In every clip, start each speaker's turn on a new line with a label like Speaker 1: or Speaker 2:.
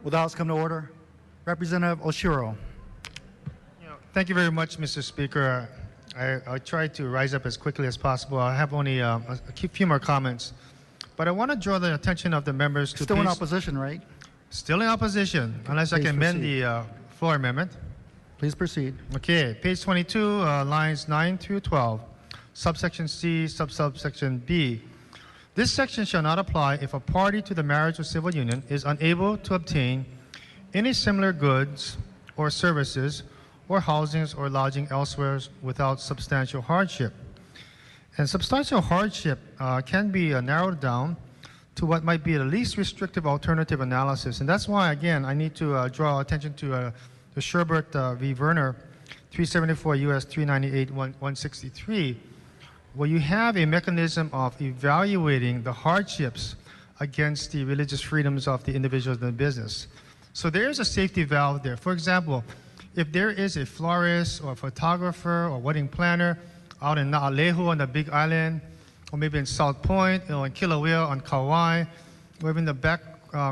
Speaker 1: Will the House come to order? Representative Oshiro.
Speaker 2: Thank you very much, Mr. Speaker. I'll try to rise up as quickly as possible. I have only a few more comments. But I want to draw the attention of the members to
Speaker 1: Still in opposition, right?
Speaker 2: Still in opposition, unless I can amend the floor amendment.
Speaker 1: Please proceed.
Speaker 2: Okay, page 22, lines 9 through 12, subsection C, subsection B. This section shall not apply if a party to the marriage or civil union is unable to obtain any similar goods or services or housings or lodging elsewhere without substantial hardship. And substantial hardship can be narrowed down to what might be the least restrictive alternative analysis. And that's why, again, I need to draw attention to the Sherbert v. Werner, 374 U.S. 398 163, where you have a mechanism of evaluating the hardships against the religious freedoms of the individuals in the business. So there is a safety valve there. For example, if there is a florist or a photographer or wedding planner out in Naalehu on the Big Island, or maybe in South Point, in Kilauea on Kauai, or even the back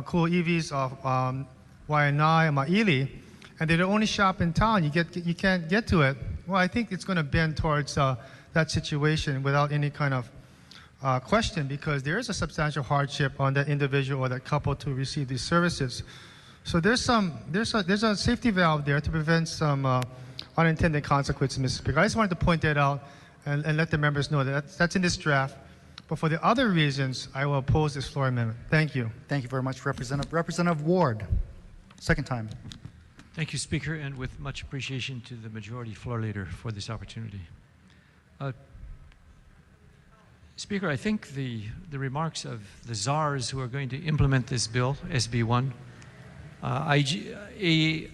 Speaker 2: cool EVs of Waianae and Maili, and they're the only shop in town, you can't get to it. Well, I think it's going to bend towards that situation without any kind of question, because there is a substantial hardship on that individual or that couple to receive these services. So there's a safety valve there to prevent some unintended consequences, Mr. Speaker. I just wanted to point that out and let the members know that that's in this draft. But for the other reasons, I will oppose this floor amendment. Thank you.
Speaker 1: Thank you very much, Representative Ward. Second time.
Speaker 3: Thank you, Speaker, and with much appreciation to the majority floor leader for this opportunity. Speaker, I think the remarks of the czars who are going to implement this bill, SB1, i.e.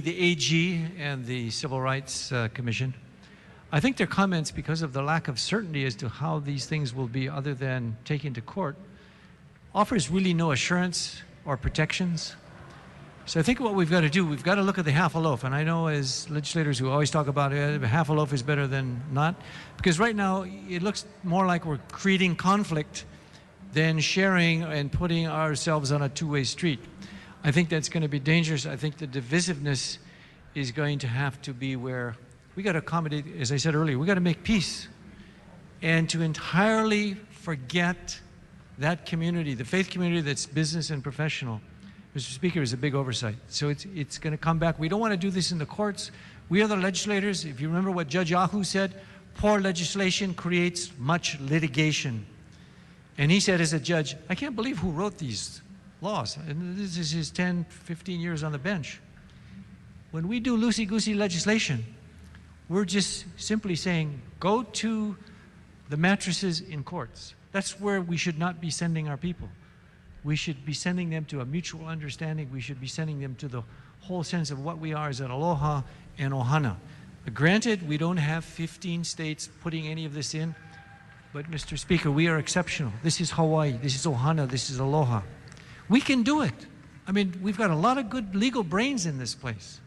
Speaker 3: the AG and the Civil Rights Commission, I think their comments, because of the lack of certainty as to how these things will be other than taken to court, offers really no assurance or protections. So I think what we've got to do, we've got to look at the half a loaf. And I know as legislators who always talk about it, half a loaf is better than not. Because right now, it looks more like we're creating conflict than sharing and putting ourselves on a two-way street. I think that's going to be dangerous. I think the divisiveness is going to have to be where we got to accommodate, as I said earlier, we got to make peace. And to entirely forget that community, the faith community that's business and professional, Mr. Speaker, is a big oversight. So it's going to come back. We don't want to do this in the courts. We are the legislators. If you remember what Judge Ahu said, poor legislation creates much litigation. And he said as a judge, I can't believe who wrote these laws. And this is his 10, 15 years on the bench. When we do loosey-goosey legislation, we're just simply saying, go to the mattresses in courts. That's where we should not be sending our people. We should be sending them to a mutual understanding. We should be sending them to the whole sense of what we are as an aloha and ohana. Granted, we don't have 15 states putting any of this in, but Mr. Speaker, we are exceptional. This is Hawaii, this is ohana, this is aloha. We can do it. I mean, we've got a lot of good legal brains in this place.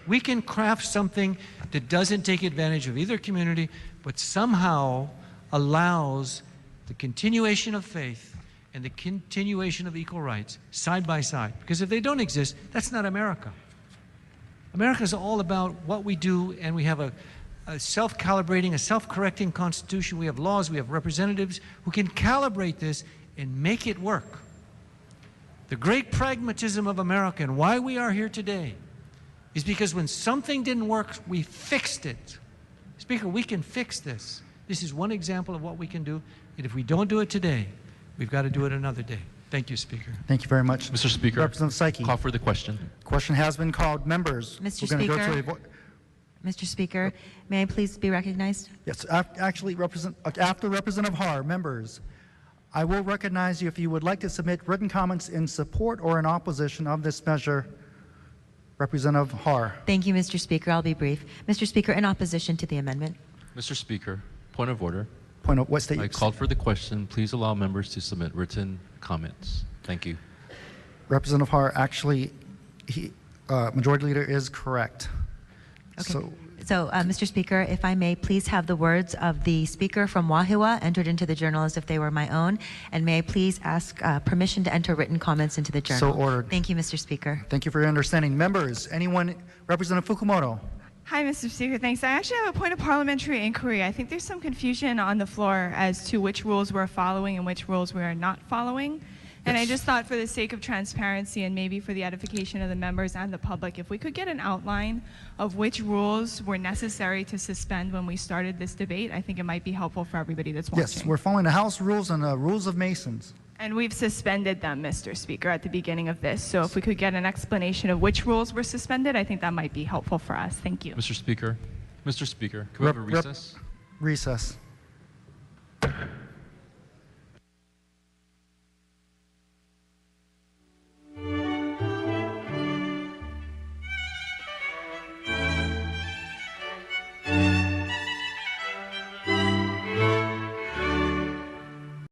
Speaker 3: We can craft something that doesn't take advantage of either community, but somehow allows the continuation of faith and the continuation of equal rights side by side. Because if they don't exist, that's not America. America is all about what we do, and we have a self-calibrating, a self-correcting constitution. We have laws, we have representatives who can calibrate this and make it work. The great pragmatism of America and why we are here today is because when something didn't work, we fixed it. Speaker, we can fix this. This is one example of what we can do, and if we don't do it today, we've got to do it another day. Thank you, Speaker.
Speaker 1: Thank you very much.
Speaker 4: Mr. Speaker,
Speaker 1: Representative Saiki.
Speaker 4: Call for the question.
Speaker 1: Question has been called. Members,
Speaker 5: Mr.
Speaker 1: we're going to
Speaker 5: Speaker.
Speaker 1: go to
Speaker 5: Mr. Speaker, may I please be recognized?
Speaker 1: Yes, actually, after Representative Har, members, I will recognize you if you would like to submit written comments in support or in opposition of this measure. Representative Har.
Speaker 5: Thank you, Mr. Speaker. I'll be brief. Mr. Speaker, in opposition to the amendment.
Speaker 4: Mr. Speaker, point of order.
Speaker 1: Point of what state?
Speaker 4: I called for the question. Please allow members to submit written comments. Thank you.
Speaker 1: Representative Har, actually, Majority Leader is correct.
Speaker 5: Okay. So, Mr. Speaker, if I may please have the words of the speaker from Wahua entered into the journal as if they were my own, and may I please ask permission to enter written comments into the journal?
Speaker 1: So ordered.
Speaker 5: Thank you, Mr. Speaker.
Speaker 1: Thank you for your understanding. Members, anyone, Representative Fukumoto.
Speaker 6: Hi, Mr. Speaker. Thanks. I actually have a point of parliamentary inquiry. I think there's some confusion on the floor as to which rules we're following and which rules we are not following. And I just thought for the sake of transparency and maybe for the edification of the members and the public, if we could get an outline of which rules were necessary to suspend when we started this debate, I think it might be helpful for everybody that's watching.
Speaker 1: Yes, we're following the House rules and the rules of Masons.
Speaker 6: And we've suspended them, Mr. Speaker, at the beginning of this. So if we could get an explanation of which rules were suspended, I think that might be helpful for us. Thank you.
Speaker 4: Mr. Speaker, can we have a recess?
Speaker 1: Recess.